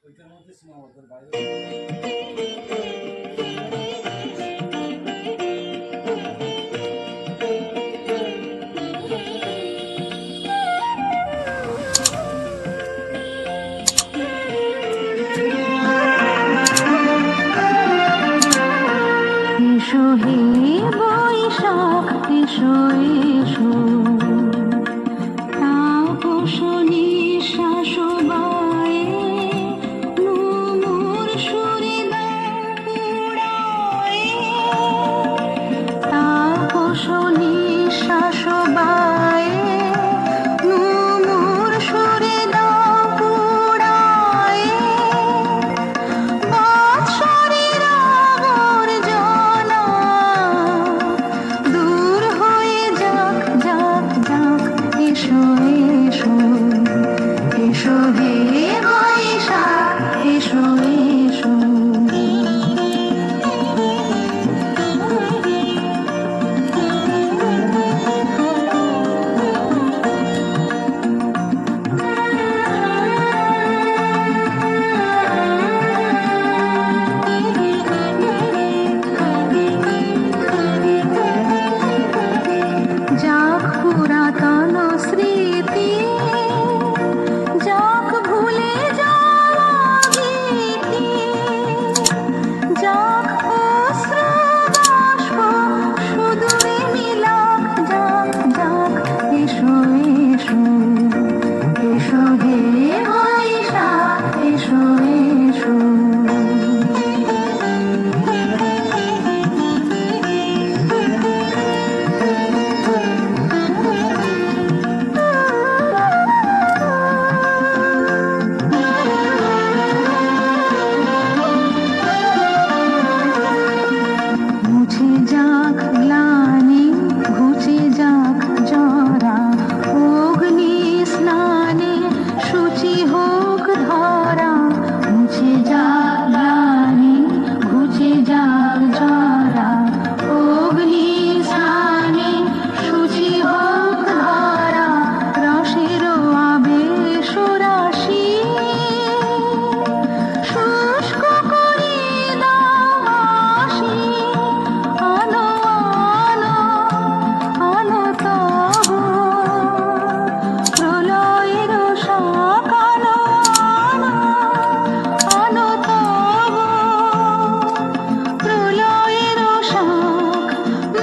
ওইটার মধ্যে সীমাবদ্ধ বাইরে। এসো হে বৈশাখ এসো এসো তাপস নিঃশ্বাস বায়ে নুমুর সুরে পুড়ায়ে তাপস নিঃশ্বাস বায়ে নুমুর সুরে পুড়ায়ে বৎসরের আবর্জনা দূর হয়ে যাক যাক যাক এসো এসো এসো হে বৈশাখ এসো এসো যাক পুরাতন স্মৃতি যাক ভুলে যাওয়া গীতি যাক অশ্রু বাষ্প সুদূরে মিলাক যাক যাক এসো এসো এসো হে বৈশাখ এসো এসো মুছে যাক গ্লানি ঘুচে যাক জরা অগ্নি স্নানে শুচি হোক ধরা মুছে যাক গ্লানি ঘুচে যাক জরা অগ্নি স্নানে শুচি হোক ধরা রসের আবেশ রাশি শুষ্ক করে দাও হাসি আলো আলো আলো তব প্রলয়ের শাক আলো আলো আলো তব প্রলয়ের শাক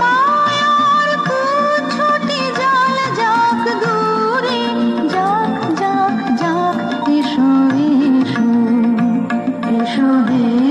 মায়ার কুচ্ছটি জল যাক দূরে যাক যাক যাক এসো এসো এসো হে